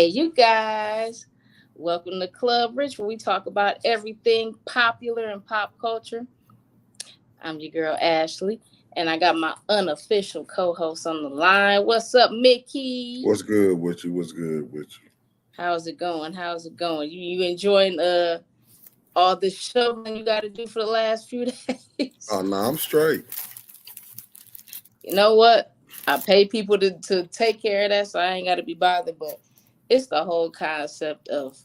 Hey, you guys. Welcome to Club Rich, where we talk about everything popular in pop culture. I'm your girl, Ashley, and I got my unofficial co host on the line. What's up, Mickey? What's good with you? What's good with you? How's it going? How's it going? You enjoying all this shoveling you got to do for the last few days? Oh, no, I'm straight. You know what? I pay people to take care of that, so I ain't got to be bothered, but it's the whole concept of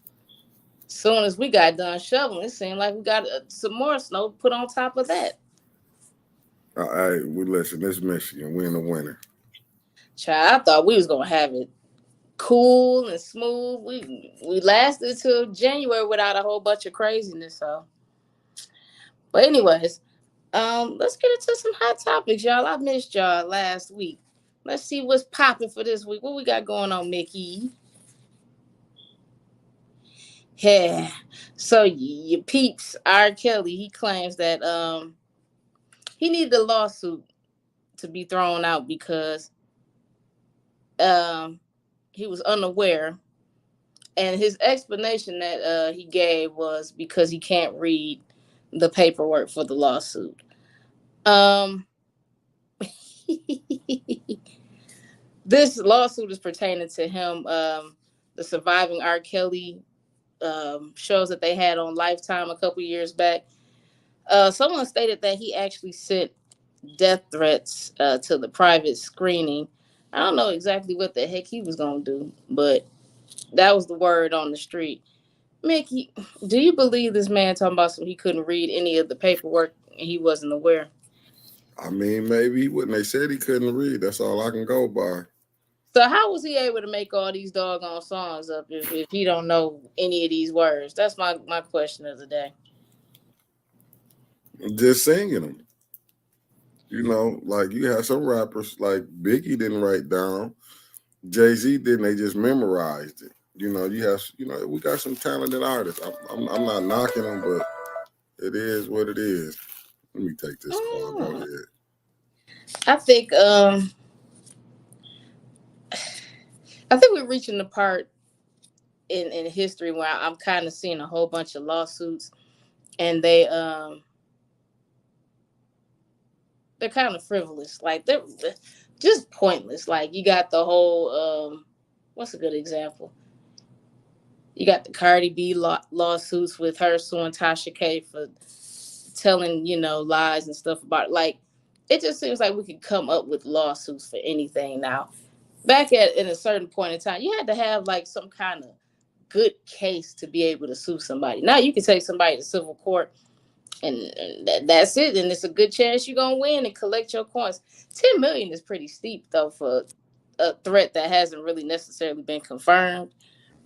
soon as we got done shoveling, it seemed like we got some more snow put on top of that. Hey, we listen. This Michigan. We in the winter. Child, I thought we was gonna have it cool and smooth. We lasted till January without a whole bunch of craziness. So, but anyways, let's get into some hot topics, y'all. I missed y'all last week. Let's see what's popping for this week. What we got going on, Mickey? Yeah. So your peeps, R. Kelly, he claims that he needed a lawsuit to be thrown out because um, he was unaware, and his explanation that he gave was because he can't read the paperwork for the lawsuit. Um, this lawsuit is pertaining to him. The surviving R. Kelly shows that they had on Lifetime a couple years back. Someone stated that he actually sent death threats to the private screening. I don't know exactly what the heck he was gonna do, but that was the word on the street. Mickey, do you believe this man talking about some he couldn't read any of the paperwork and he wasn't aware? I mean, maybe he wouldn't. They said he couldn't read. That's all I can go by. So how was he able to make all these doggone songs up if he don't know any of these words? That's my question of the day. Just singing them. Like you have some rappers like Biggie didn't write down. Jay-Z didn't. They just memorized it. We got some talented artists. I'm not knocking them, but it is what it is. Let me take this call. Go Mm. ahead. I think um I think we're reaching the part in history where I'm kind of seeing a whole bunch of lawsuits and they're kind of frivolous. Like they're just pointless. Like you got the whole what's a good example? You got the Cardi B lawsuits with her suing Tasha K for telling lies and stuff about it. Like it just seems like we could come up with lawsuits for anything now. Back at in a certain point in time, you had to have like some kind of good case to be able to sue somebody. Now you can take somebody to civil court and that's it. And it's a good chance you're gonna win and collect your coins. 10 million is pretty steep though for a threat that hasn't really necessarily been confirmed.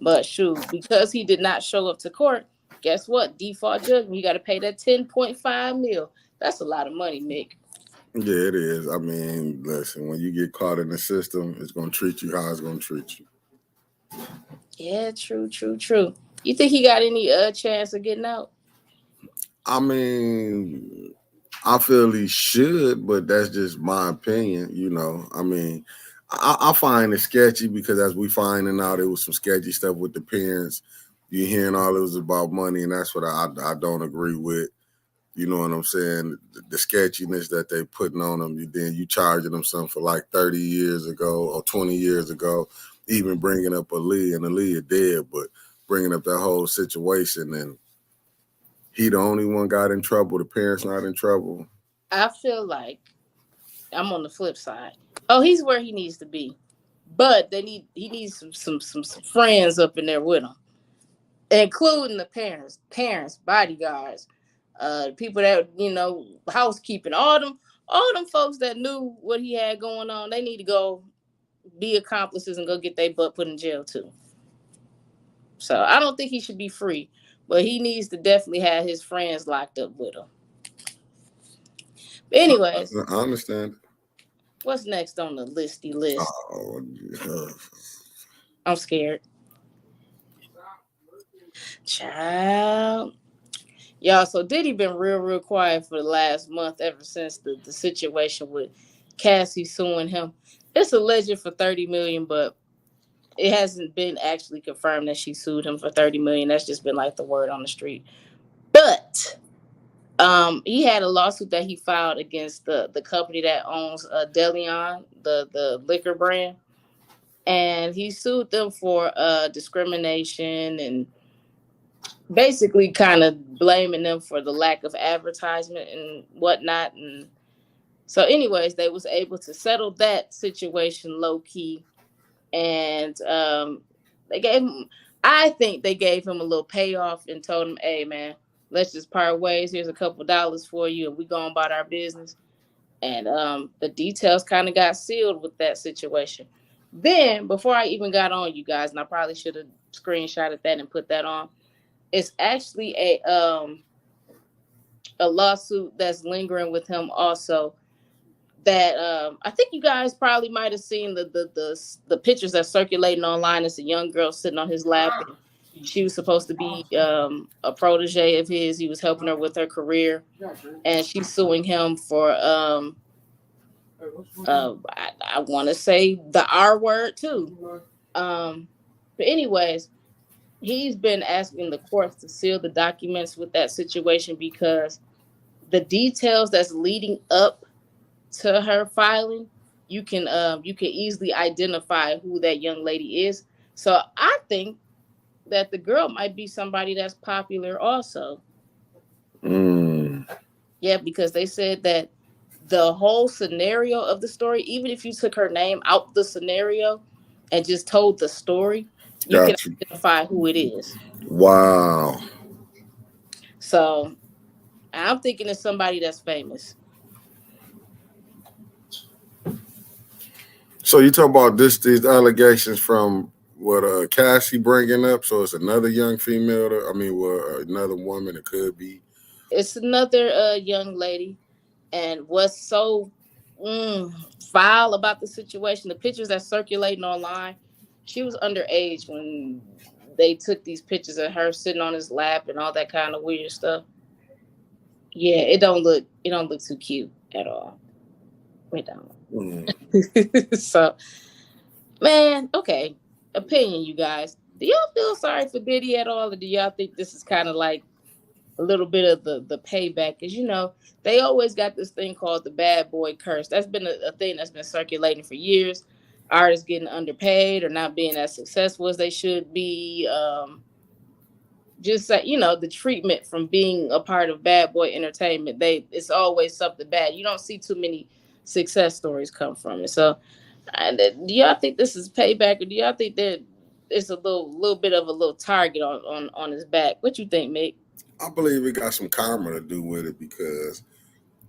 But shoot, because he did not show up to court, guess what? Default judgment, you got to pay that 10.5 mil. That's a lot of money, Mick. Yeah, it is. I mean, listen, when you get caught in the system, it's gonna treat you how it's gonna treat you. Yeah, true, true, true. You think he got any chance of getting out? I mean, I feel he should, but that's just my opinion. I mean, I find it sketchy because as we finding out, it was some sketchy stuff with the parents. You hearing all it was about money, and that's what I don't agree with. You know what I'm saying? The sketchiness that they putting on them. Then you charging them something for like 30 years ago or 20 years ago. Even bringing up Ali, and Ali is dead, but bringing up that whole situation, and he the only one got in trouble. The parents not in trouble. I feel like I'm on the flip side. Oh, he's where he needs to be, but he needs some friends up in there with him, including the parents, bodyguards, people that housekeeping, all them folks that knew what he had going on. They need to go be accomplices and go get their butt put in jail too. So I don't think he should be free, but he needs to definitely have his friends locked up with him. But anyways, I understand. what's next on the listy list? Oh, I'm scared. Child. Y'all, so Diddy been real quiet for the last month ever since the situation with Cassie suing him. It's alleged for 30 million, but it hasn't been actually confirmed that she sued him for 30 million. That's just been like the word on the street. But he had a lawsuit that he filed against the company that owns Deleon, the liquor brand, and he sued them for discrimination and basically kind of blaming them for the lack of advertisement and whatnot. And so, anyways, they was able to settle that situation low key, and they gave him. I think they gave him a little payoff and told him, "Hey, man, let's just part ways. Here's a couple dollars for you, and we go on about our business." And the details kind of got sealed with that situation. Then, before I even got on, you guys, and I probably should have screenshotted that and put that on. It's actually a lawsuit that's lingering with him also. That I think you guys probably might have seen the pictures that's circulating online. It's a young girl sitting on his lap, and she was supposed to be a protege of his. He was helping her with her career, and she's suing him for I want to say the R word too. But anyways, he's been asking the courts to seal the documents with that situation because the details that's leading up to her filing, you can easily identify who that young lady is. So I think that the girl might be somebody that's popular also. Mm. Yeah, because they said that the whole scenario of the story, even if you took her name out the scenario and just told the story, you can Got you. identify who it is. Wow. So I'm thinking it's somebody that's famous. So you talk about these allegations from what Cassie bringing up. So it's another young female. I mean, well, another woman. It could be. It's another young lady. And what's so mm, foul about the situation, the pictures that's circulating online, she was underage when they took these pictures of her sitting on his lap and all that kind of weird stuff. Yeah, it don't look too cute at all. It Mm. don't. So, man, okay. Opinion, you guys. Do y'all feel sorry for Diddy at all, or do y'all think this is kind of like a little bit of the payback? Because they always got this thing called the bad boy curse. That's been a thing that's been circulating for years. Artists getting underpaid or not being as successful as they should be. Just like the treatment from being a part of bad boy entertainment, it's always something bad. You don't see too many success stories come from it. So do y'all think this is payback, or do y'all think that it's a little bit of a little target on his back? What you think, Mick? I believe it got some karma to do with it because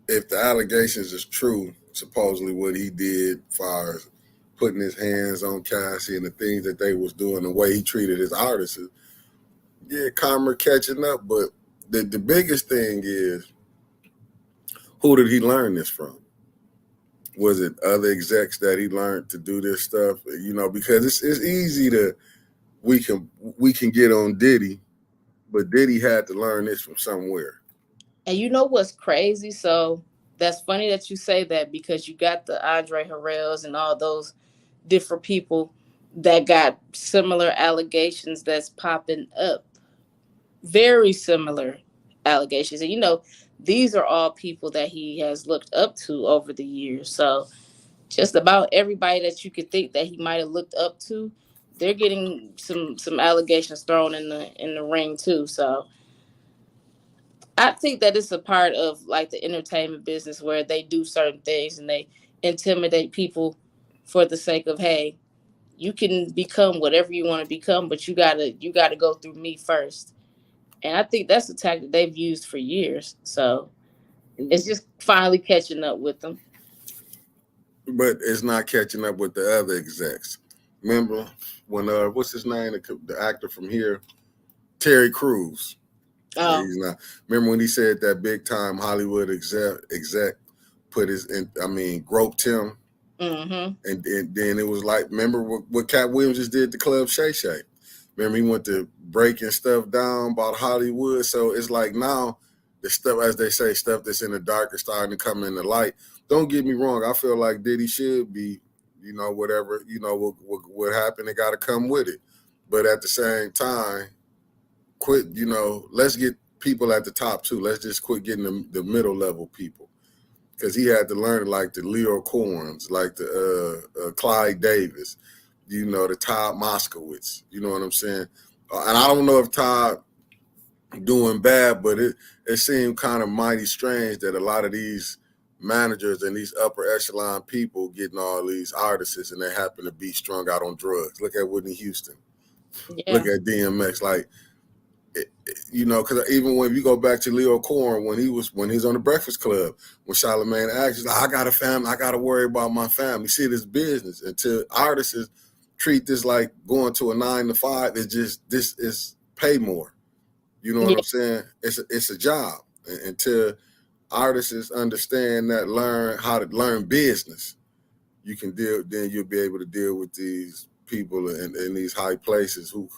if the allegations is true, supposedly what he did as far as putting his hands on Cassie and the things that they was doing, the way he treated his artists, yeah, karma catching up. But the biggest thing is, who did he learn this from? Was it other execs that he learned to do this stuff? Because it's easy to we can get on Diddy, but Diddy had to learn this from somewhere. And you know what's crazy? So that's funny that you say that because you got the Andre Harrells and all those different people that got similar allegations that's popping up. Very similar allegations. And these are all people that he has looked up to over the years. So just about everybody that you could think that he might have looked up to, they're getting some allegations thrown in the ring too. So I think that it's a part of like the entertainment business where they do certain things and they intimidate people for the sake of, hey, you can become whatever you want to become, but you gotta go through me first. And I think that's a tactic they've used for years. So it's just finally catching up with them. But it's not catching up with the other execs. Remember when what's his name, the actor from here, Terry Crews. Oh. He's not. Remember when he said that big time Hollywood exec put groped him, Mm-hmm. and then it was like, remember what Cat Williams just did to Club Shay Shay. Remember he went to breaking stuff down about Hollywood. So it's like now the stuff, as they say, stuff that's in the dark is starting to come in the light. Don't get me wrong. I feel like Diddy should be whatever, what happened, it got to come with it. But at the same time, quit, let's get people at the top too. Let's just quit getting the middle level people. Because he had to learn like the Leo Corns, like the Clyde Davis, the Todd Moskowitz. You know what I'm saying? And I don't know if Todd doing bad, but it seemed kind of mighty strange that a lot of these managers and these upper echelon people getting all these artists and they happen to be strung out on drugs. Look at Whitney Houston. Look Yeah. at DMX. Like, because even when you go back to Leo Corn when he's on the Breakfast Club, when Charlamagne asked, he's like, I got a family, I got to worry about my family. See, this business until artists treat this like going to a 9 to 5. It's just this is pay more. You know what Yeah. I'm saying? It's a job until artists understand that, learn how to learn business. You can deal. Then you'll be able to deal with these people in these high places who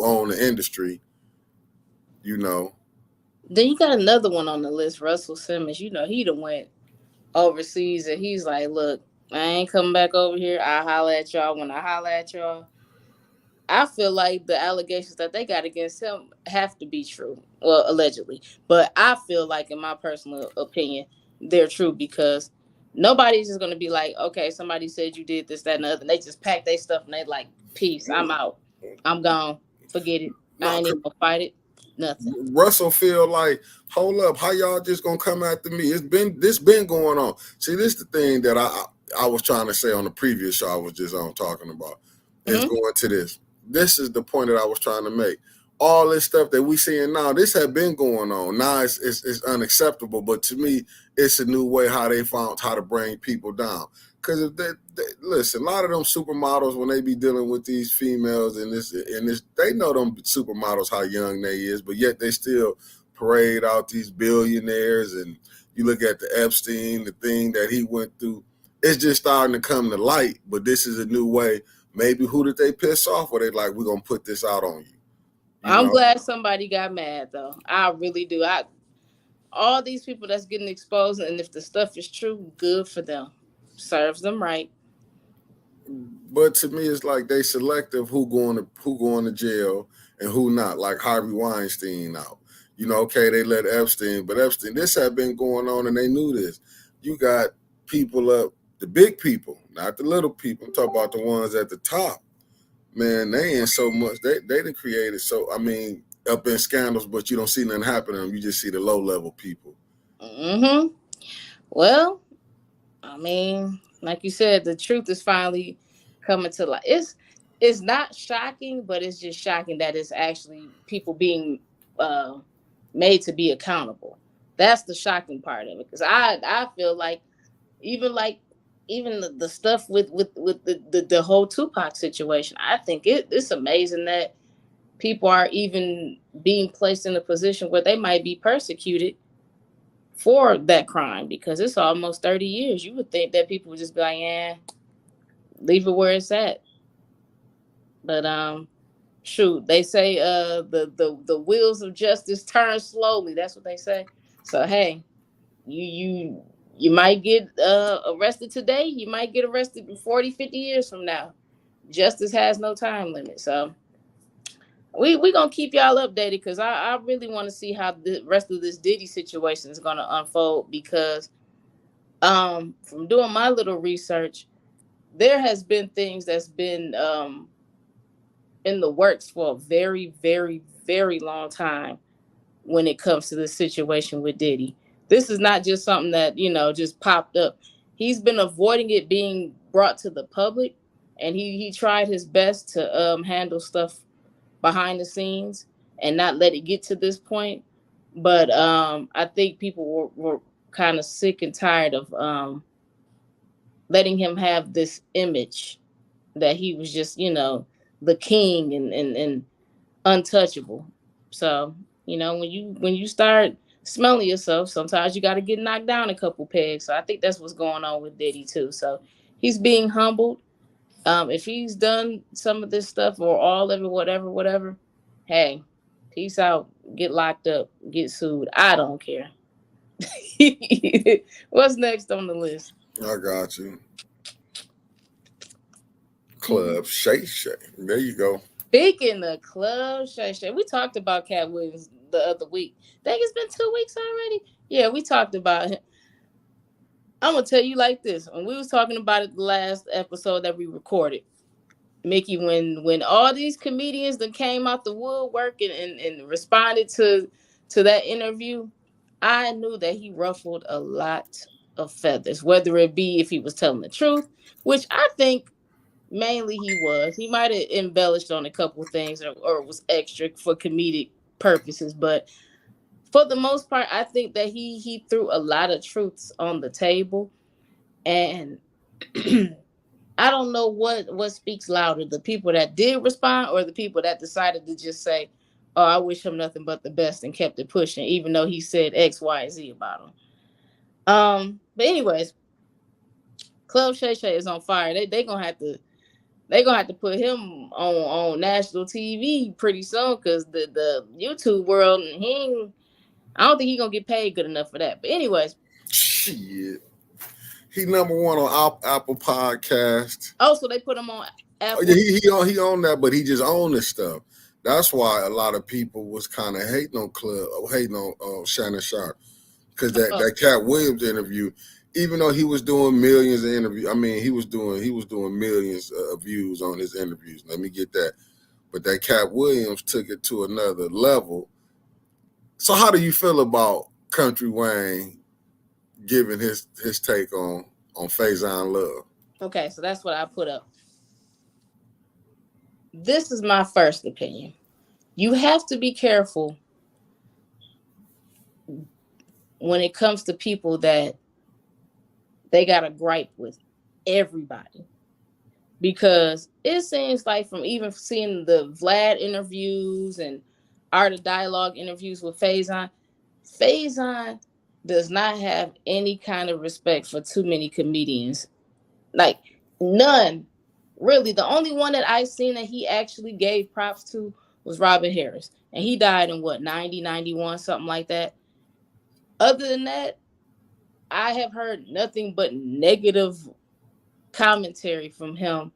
own the industry. You know, Then you got another one on the list, Russell Simmons. You know, he done went overseas and he's like, look, I ain't coming back over here. I holler at y'all when I holler at y'all. I feel like the allegations that they got against him have to be true. Well, allegedly. But I feel like, in my personal opinion, they're true because nobody's just going to be like, okay, somebody said you did this, that, and the other. And they just pack their stuff and they like, peace, I'm out. I'm gone. Forget it. I no, ain't even going to fight it. Nothing. Russell feel like, hold up, how y'all just gonna come after me? This been going on. See, this the thing that I was trying to say on the previous show I was just on talking about. Is Hmm. going to this. This is the point that I was trying to make. All this stuff that we seeing now, this had been going on. Now it's unacceptable, but to me, it's a new way how they found how to bring people down. Because if listen, a lot of them supermodels when they be dealing with these females and this, they know them supermodels how young they is, but yet they still parade out these billionaires. And you look at the Epstein, the thing that he went through, it's just starting to come to light. But this is a new way. Maybe who did they piss off? Or they like, we're gonna put this out on you. You I'm know, glad somebody got mad, though. I really do. All these people that's getting exposed, and if the stuff is true, good for them. Serves them right. but to me, it's like they selective who going to jail and who not. Like Harvey Weinstein out. Okay, they let Epstein, but Epstein, this had been going on, and they knew this. You got people up, the big people, not the little people. I'm talking about the ones at the top. Man, they ain't so much. They done created so. I mean, up in scandals, but you don't see nothing happen to them. You just see the low level people. Hmm. Well, I mean, like you said, the truth is finally coming to light. It's not shocking, but it's just shocking that it's actually people being uh, made to be accountable. That's the shocking part of it. Because I feel even like even the stuff with the whole Tupac situation. I think it's amazing that people are even being placed in a position where they might be persecuted for that crime because it's almost 30 years. You would think that people would just be like, yeah, leave it where it's at. But shoot, they say the wheels of justice turn slowly. That's what they say. So hey, you might get arrested today, you might get arrested 40, 50 years from now. Justice has no time limit. So we gonna keep y'all updated because I really want to see how the rest of this Diddy situation is gonna unfold because from doing my little research, there has been things that's been in the works for a very, very, very long time when it comes to the situation with Diddy. This is not just something that, just popped up. He's been avoiding it being brought to the public, and he tried his best to handle stuff behind the scenes and not let it get to this point. But I think people were kind of sick and tired of letting him have this image that he was just, the king and untouchable. So, when you start smelling yourself, sometimes you got to get knocked down a couple pegs. So I think that's what's going on with Diddy too. So he's being humbled. If he's done some of this stuff or all of it, whatever, whatever, hey, peace out. Get locked up. Get sued. I don't care. What's next on the list? I got you. Club Shay Shay. There you go. Speaking of Club Shay Shay, we talked about Cat Williams the other week. I think it's been 2 weeks already. Yeah, we talked about him. I'm gonna tell you like this: when we was talking about it the last episode that we recorded, Mickey, when all these comedians that came out the woodwork and responded to that interview, I knew that he ruffled a lot of feathers, whether it be if he was telling the truth, which I think mainly he was. He might have embellished on a couple of things or was extra for comedic purposes, but for the most part, I think that he threw a lot of truths on the table, and I don't know what speaks louder, the people that did respond or the people that decided to just say, "Oh, I wish him nothing but the best," and kept it pushing, even though he said X, Y, and Z about him. But anyways, Club Shay Shay is on fire. They gonna have to put him on national TV pretty soon because the YouTube world I don't think he gonna get paid good enough for that. But anyways, Shit. He number one on Apple Podcast. oh, so they put him on Oh, yeah, Apple. he owned that, but he just owned this stuff. That's why a lot of people was kind of hating on hating on Shannon Sharp, because that Cat Williams interview, even though he was doing millions of interviews, I mean he was doing millions of views on his interviews. Let me get that. But that Cat Williams took it to another level. So how do you feel about Country Wayne giving his take on Faison Love? Okay, so that's what I put up. This is my first opinion. You have to be careful when it comes to people that they got a gripe with everybody. Because it seems like from even seeing the Vlad interviews and Art of Dialogue interviews with Faison does not have any kind of respect for too many comedians. Like, none. Really, the only one that I seen that he actually gave props to was Robin Harris. And he died in what, 90, 91, something like that. Other than that, I have heard nothing but negative commentary from him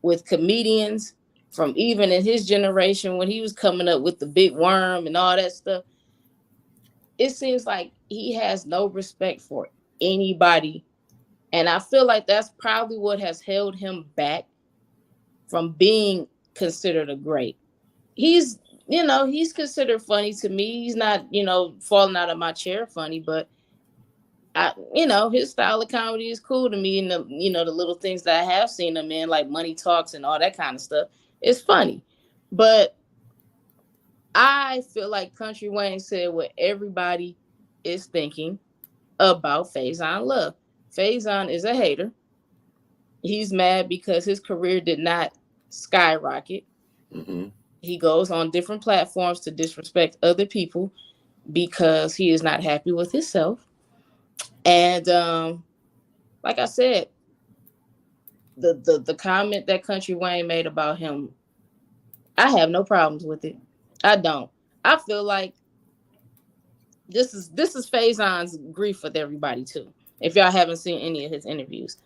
with comedians from even in his generation when he was coming up with the big worm and all that stuff. It seems like he has no respect for anybody. And I feel like that's probably what has held him back from being considered a great. He's considered funny to me. He's not, falling out of my chair funny, but his style of comedy is cool to me. And the little things that I have seen him in, like Money Talks and all that kind of stuff, it's funny. But I feel like Country Wayne said what everybody is thinking about Faison Love. Faison is a hater. He's mad because his career did not skyrocket. Mm-hmm. He goes on different platforms to disrespect other people because he is not happy with himself. And like I said, the comment that Country Wayne made about him, I have no problems with it. I don't. I feel like this is Faison's grief with everybody too. If y'all haven't seen any of his interviews,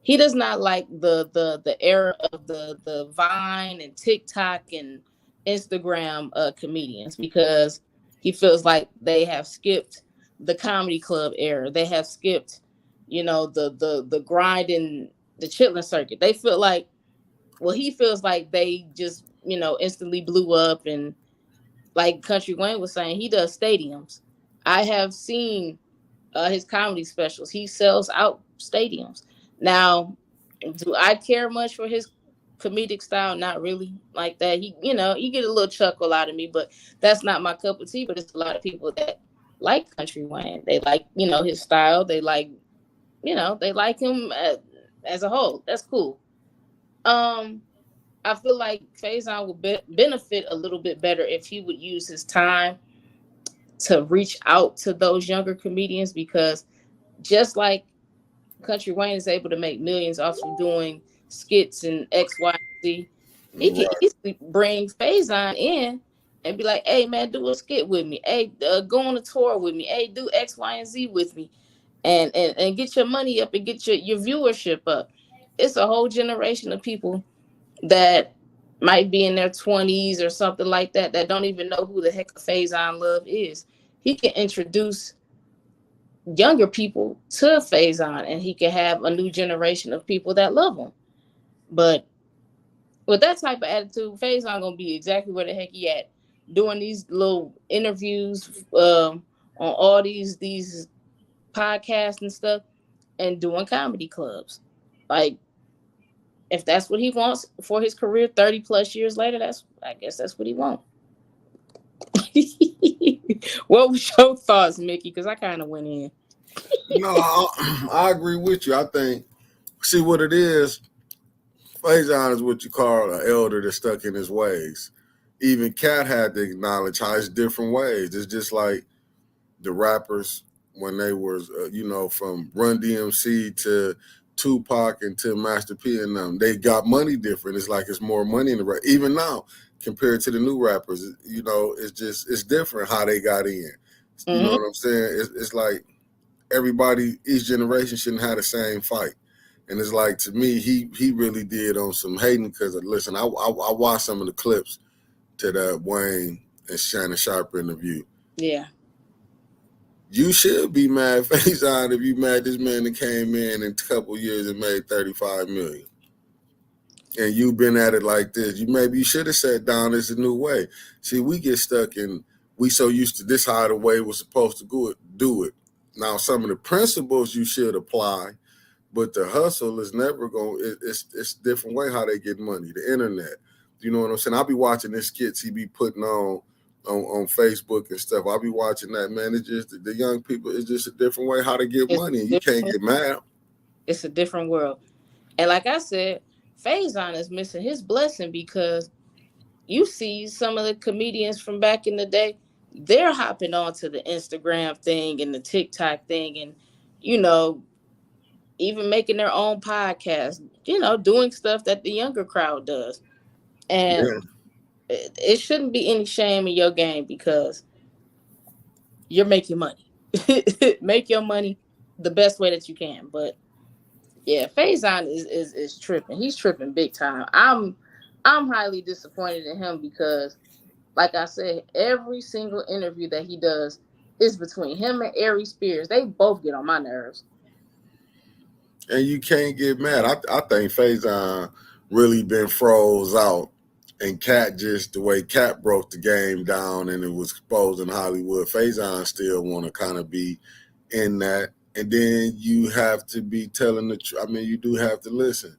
he does not like the era of the Vine and TikTok and Instagram comedians because he feels like they have skipped the comedy club era. They have skipped, the grind and the chitlin circuit. They feel like, well, he feels like they just, instantly blew up. And like Country Wayne was saying, he does stadiums. I have seen his comedy specials. He sells out stadiums. Now, do I care much for his comedic style? Not really like that. You get a little chuckle out of me, but that's not my cup of tea. But it's a lot of people that like Country Wayne. They like, his style. They like, they like him as a whole. That's cool. I feel like Faison would benefit a little bit better if he would use his time to reach out to those younger comedians, because just like Country Wayne is able to make millions off of doing skits and X, Y, Z, he can Right. easily bring Faison in and be like, "Hey man, do a skit with me. Hey, go on a tour with me. Hey, do X, Y, and Z with me, and get your money up and get your viewership up." it's a whole generation of people that might be in their 20s or something like that that don't even know who the heck a Faison Love is. He can introduce younger people to Faison, and he can have a new generation of people that love him. But with that type of attitude, Faison gonna be exactly where the heck he at, doing these little interviews on all these podcasts and stuff, and doing comedy clubs. Like, if that's what he wants for his career 30 plus years later, that's, I guess that's what he wants. What was your thoughts, Mickey? Because I kind of went in. No, I agree with you. I think, see what it is. Faison is what you call an elder that's stuck in his ways. Even Cat had to acknowledge how it's different ways. It's just like the rappers when they was, from Run DMC to Tupac and to Master P and them. They got money different. It's like it's more money in the rap. Even now, compared to the new rappers, it's different how they got in. You know Mm-hmm. what I'm saying? It's like everybody, each generation shouldn't have the same fight. And it's like, to me, he really did on some hating because, listen, I watched some of the clips to that Wayne and Shannon Sharp interview. Yeah. You should be mad, Faison, if you mad this man that came in a couple of years and made $35 million. And you've been at it like this. Maybe you should have sat down. It's a new way. See, we get stuck in, we so used to this how the way we're supposed to do it. Now, some of the principles you should apply, but the hustle is never going. It's a different way how they get money. The internet, you know what I'm saying? I'll be watching the skits he be putting on Facebook and stuff. I'll be watching that, man. It's just the young people. It's just a different way how to get It's money. a You can't different, get mad. it's a different world. And like I said, Faison is missing his blessing because you see some of the comedians from back in the day, they're hopping onto the Instagram thing and the TikTok thing, and you know, even making their own podcast, doing stuff that the younger crowd does. And Yeah, it shouldn't be any shame in your game because you're making money. Make your money the best way that you can. But yeah, Faison is tripping. He's tripping big time. I'm highly disappointed in him because, like I said, every single interview that he does is between him and Ari Spears. They both get on my nerves. and you can't get mad. I think Faison really been froze out. And Cat, just the way Cat broke the game down and it was exposed in Hollywood, Faison still want to kind of be in that. And then you have to be telling the truth. I mean, you do have to listen.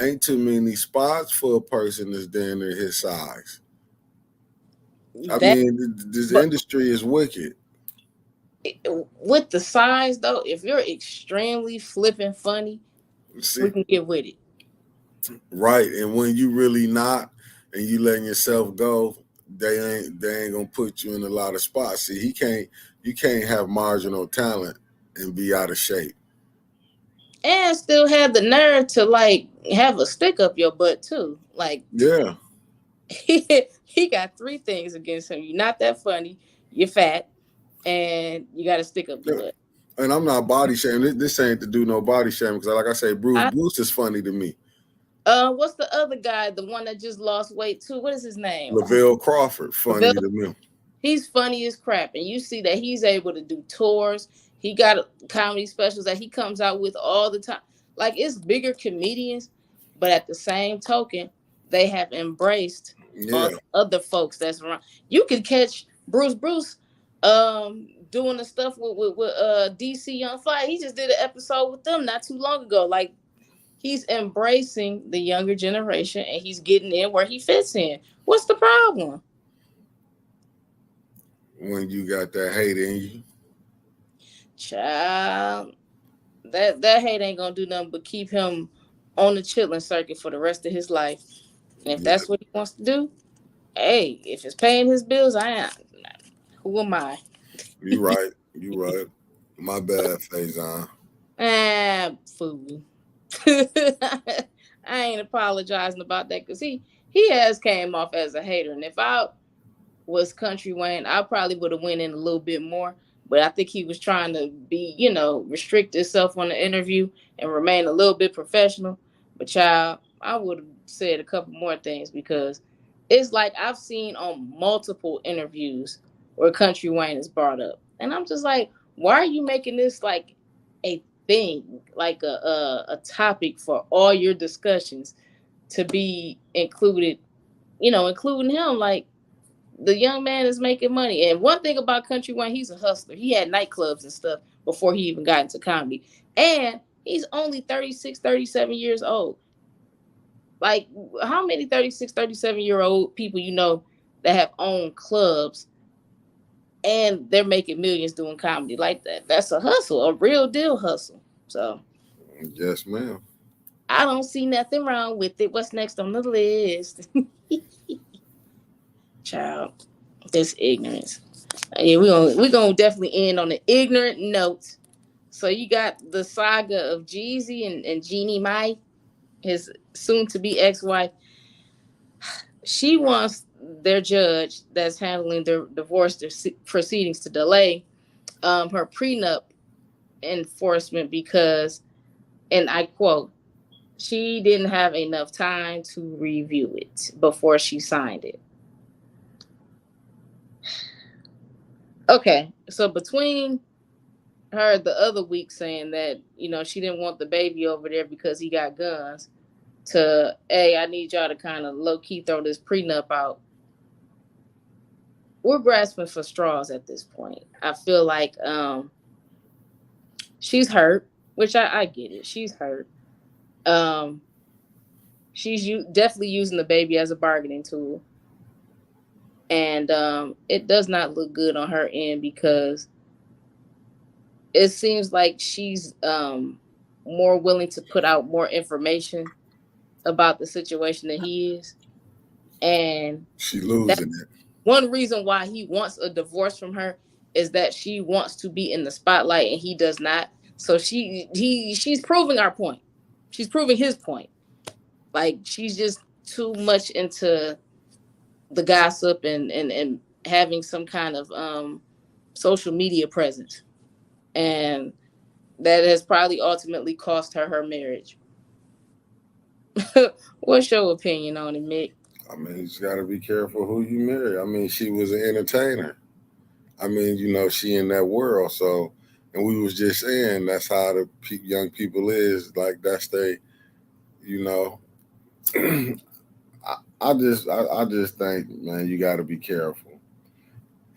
Ain't too many spots for a person that's down to his size. I That, mean, this but industry is wicked. with the size though, if you're extremely flipping funny, we See, can get with it. right. And when you really not and you letting yourself go, they ain't gonna put you in a lot of spots. See, you can't have marginal talent and be out of shape. And still have the nerve to like have a stick up your butt too. Like Yeah. he got three things against him. You're not that funny, you're fat, and you got to stick up your Yeah. butt. And I'm not body shaming. This ain't to do no body shaming because, like I say, I Bruce is funny to me. what's the other guy? The one that just lost weight too. What is his name? Lavelle Crawford, funny Lavelle. to me. He's funny as crap, and you see that he's able to do tours. He got comedy specials that he comes out with all the time. Like, it's bigger comedians, but at the same token, they have embraced all Yeah. the other folks that's around. You can catch Bruce doing the stuff with DC Young Fly. He just did an episode with them not too long ago. Like, he's embracing the younger generation and he's getting in where he fits in. What's the problem? When you got that hate in you. Child, that hate ain't gonna do nothing but keep him on the chilling circuit for the rest of his life. And if Yeah. that's what he wants to do, hey, if it's paying his bills, I am. Who am I? You right. You right. My bad, Faison. Fool. I ain't apologizing about that because he has came off as a hater, and if I was Country Wayne, I probably would have went in a little bit more. But I think he was trying to be, restrict himself on the interview and remain a little bit professional. But child, I would have said a couple more things because it's like I've seen on multiple interviews where Country Wayne is brought up, and I'm just like, why are you making this like a thing, like a topic for all your discussions to be included? Including him, like the young man is making money. And one thing about Country Wayne, he's a hustler. He had nightclubs and stuff before he even got into comedy. And he's only 36, 37 years old. Like, how many 36, 37-year-old people that have owned clubs and they're making millions doing comedy like that? That's a hustle, a real deal hustle. So, Yes, ma'am. I don't see nothing wrong with it. What's next on the list? Child, this ignorance. Yeah, we gonna definitely end on an ignorant note. So you got the saga of Jeezy and Jeannie Mai, his soon to be ex-wife. She wants their judge that's handling their divorce proceedings to delay her prenup enforcement because, and I quote, she didn't have enough time to review it before she signed it. Okay, so between her the other week saying that she didn't want the baby over there because he got guns, to hey, I need y'all to kind of low key throw this prenup out. We're grasping for straws at this point. I feel like she's hurt, which I get it. She's hurt. Um, she's definitely using the baby as a bargaining tool, and it does not look good on her end because it seems like she's more willing to put out more information about the situation than he is. And She that's losing it. one reason why he wants a divorce from her is that she wants to be in the spotlight and he does not. So she's proving our point. She's proving his point. Like she's just too much into the gossip and having some kind of social media presence. And that has probably ultimately cost her marriage. What's your opinion on it, Mick? I mean, you just got to be careful who you marry. I mean, she was an entertainer. I mean, she in that world. So, and we was just saying that's how the young people is. Like that's they, you know. I just think, man, you got to be careful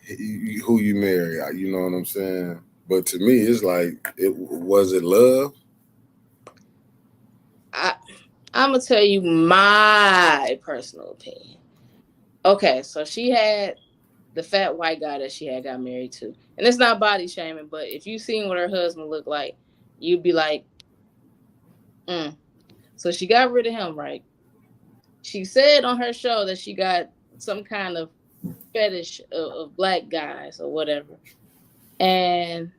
who you marry. You know what I'm saying? But to me, it's like, it love. I I'm gonna tell you my personal opinion. Okay, so she had the fat white guy that she had got married to, and it's not body shaming, but if you seen what her husband looked like, you'd be like, mm. So she got rid of him, right? She said on her show that she got some kind of fetish of black guys or whatever, and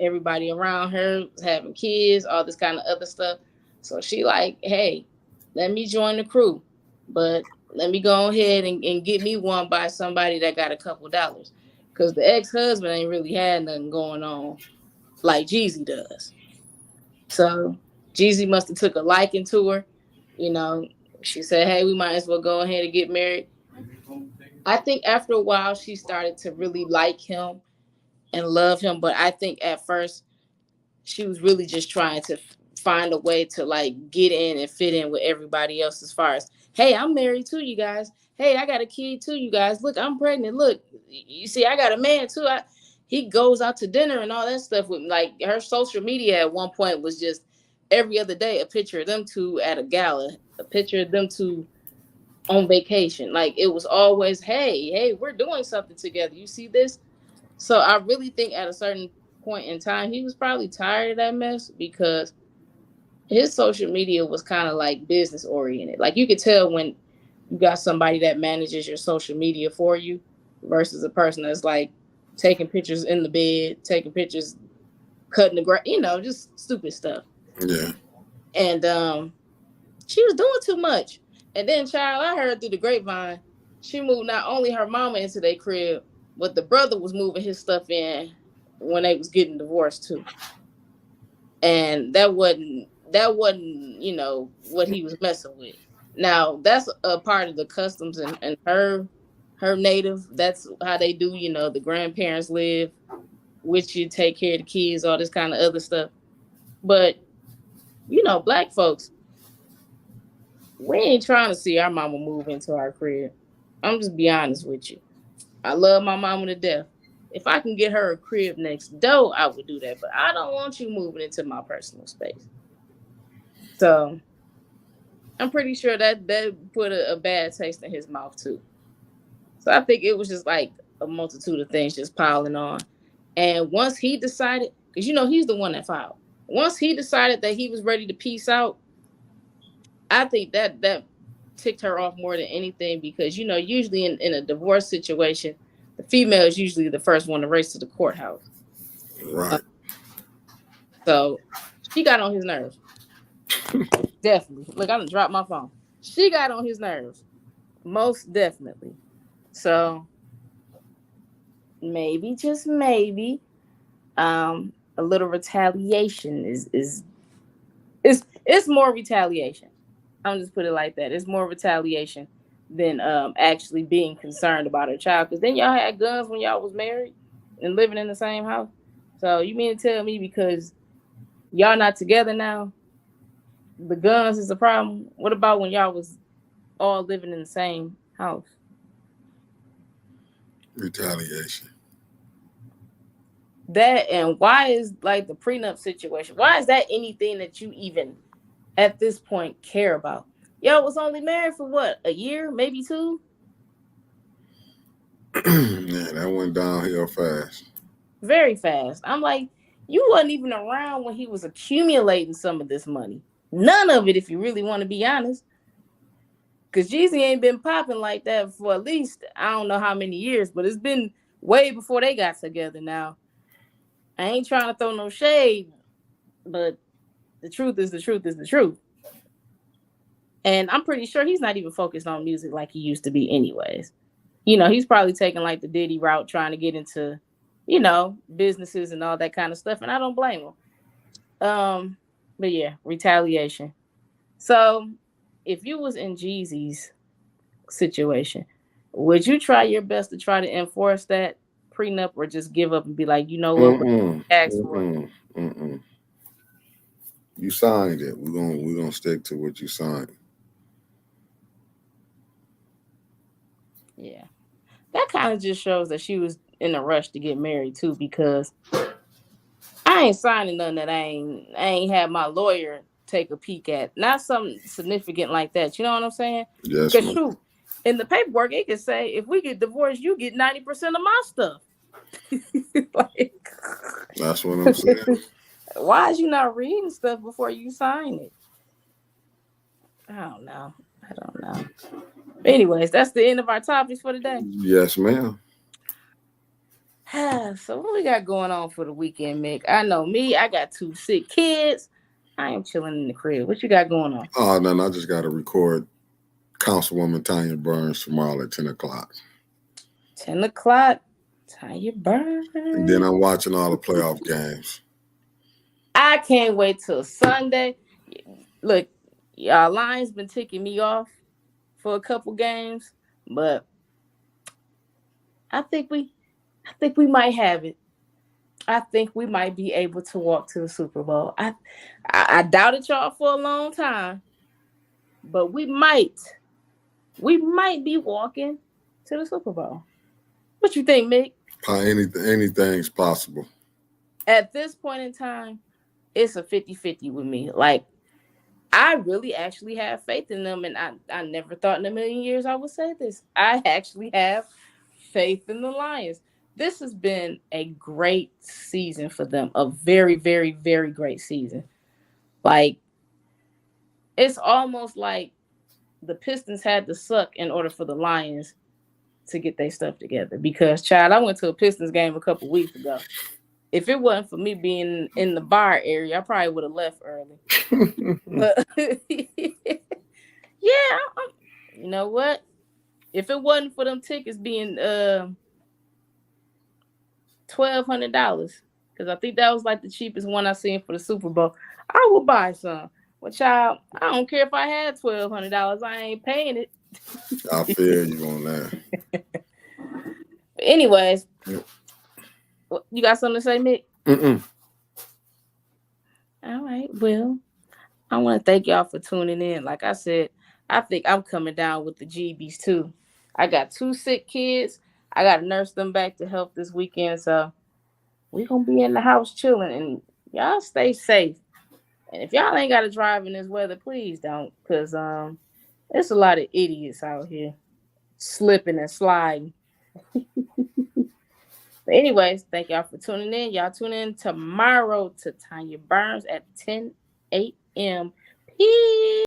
everybody around her was having kids, all this kind of other stuff. So she like, hey, let me join the crew, but let me go ahead and get me one by somebody that got a couple dollars, because the ex-husband ain't really had nothing going on like Jeezy does. So Jeezy must have took a liking to her. You know, she said, hey, we might as well go ahead and get married. I think after a while she started to really like him and love him, but I think at first she was really just trying to find a way to like get in and fit in with everybody else as far as, hey, I'm married too, you guys. Hey, I got a kid too, you guys. Look, I'm pregnant. Look, you see, I got a man too. He goes out to dinner and all that stuff with me. Like her social media at one point was just every other day a picture of them two at a gala, a picture of them two on vacation. Like it was always, hey, we're doing something together. You see this? So I really think at a certain point in time, he was probably tired of that mess because his social media was kind of like business oriented. Like you could tell when you got somebody that manages your social media for you versus a person that's like taking pictures in the bed, taking pictures, cutting the grass, just stupid stuff. Yeah. And she was doing too much. And then, child, I heard through the grapevine, she moved not only her mama into their crib, but the brother was moving his stuff in when they was getting divorced too. And that wasn't that wasn't, what he was messing with. Now that's a part of the customs and her native. That's how they do. The grandparents live with you, take care of the kids, all this kind of other stuff. But black folks, we ain't trying to see our mama move into our crib. I'm just be honest with you. I love my mama to death. If I can get her a crib next door, I would do that. But I don't want you moving into my personal space. So I'm pretty sure that put a bad taste in his mouth too. So I think it was just like a multitude of things just piling on. And once he decided, because he's the one that filed. Once he decided that he was ready to peace out, I think that ticked her off more than anything because usually in a divorce situation, the female is usually the first one to race to the courthouse. Uh, Right. so she got on his nerves. Definitely. Look, I done dropped my phone. She got on his nerves. Most definitely. So maybe, just maybe, a little retaliation is more retaliation. I'm just put it like that. It's more retaliation than actually being concerned about her child. Because then y'all had guns when y'all was married and living in the same house. So you mean to tell me because y'all not together now, the guns is a problem? What about when y'all was all living in the same house? Retaliation. That, and why is like the prenup situation? Why is that anything that you even at this point care about? Y'all was only married for what, a year, maybe two? Yeah, that went downhill fast. Very fast. I'm like, you wasn't even around when he was accumulating some of this money. None of it, if you really want to be honest. Because Jeezy ain't been popping like that for at least, I don't know how many years, but it's been way before they got together now. I ain't trying to throw no shade, but the truth is the truth is the truth. And I'm pretty sure he's not even focused on music like he used to be, anyways. He's probably taking like the Diddy route, trying to get into, businesses and all that kind of stuff. And I don't blame him. But yeah, retaliation. So if you was in Jeezy's situation, would you try your best to try to enforce that prenup or just give up and be like, you know what, what Mm-mm. you asked for? Mm-mm. Mm-mm. You signed it. We're gonna stick to what you signed. Yeah. That kind of just shows that she was in a rush to get married too, because I ain't signing nothing that I ain't had my lawyer take a peek at. Not something significant like that. You know what I'm saying? Yes, Because man. shoot, in the paperwork it can say if we get divorced, you get 90% of my stuff. Like, That's what I'm saying. why is you not reading stuff before you sign it? I don't know. I don't know. Anyways, that's the end of our topics for today. Yes, ma'am. So what we got going on for the weekend, Mick? I know me. I got two sick kids. I am chilling in the crib. What you got going on? Oh, no, I just got to record Councilwoman Tanya Burns tomorrow at 10 o'clock. 10 o'clock. Tanya And then Burns. I'm watching all the playoff games. I can't wait till Sunday. Look, y'all Lions been ticking me off for a couple games, but I think we I think we might have it. I think we might be able to walk to the Super Bowl. I doubted y'all for a long time, but we might be walking to the Super Bowl. What you think, Mick? Anything's possible. At this point in time, it's a 50-50 with me. Like, I really actually have faith in them, and I never thought in a million years I would say this. I actually have faith in the Lions. This has been a great season for them. A very, very, very great season. Like, it's almost like the Pistons had to suck in order for the Lions to get their stuff together. Because, child, I went to a Pistons game a couple weeks ago. If it wasn't for me being in the bar area, I probably would have left early. But yeah, you know what? If it wasn't for them tickets being $1,200, because I think that was like the cheapest one I seen for the Super Bowl, I would buy some. Well, child, I don't care if I had $1,200. I ain't paying it. I feel you on that. But anyways, you got something to say, Mick? Mm-mm. All right. Well, I want to thank y'all for tuning in. Like I said, I think I'm coming down with the GBs too. I got two sick kids. I got to nurse them back to health this weekend. So we going to be in the house chilling. And y'all stay safe. And if y'all ain't got to drive in this weather, please don't. Because there's a lot of idiots out here slipping and sliding. But anyways, thank y'all for tuning in. Y'all tune in tomorrow to Tanya Burns at 10 a.m. Peace.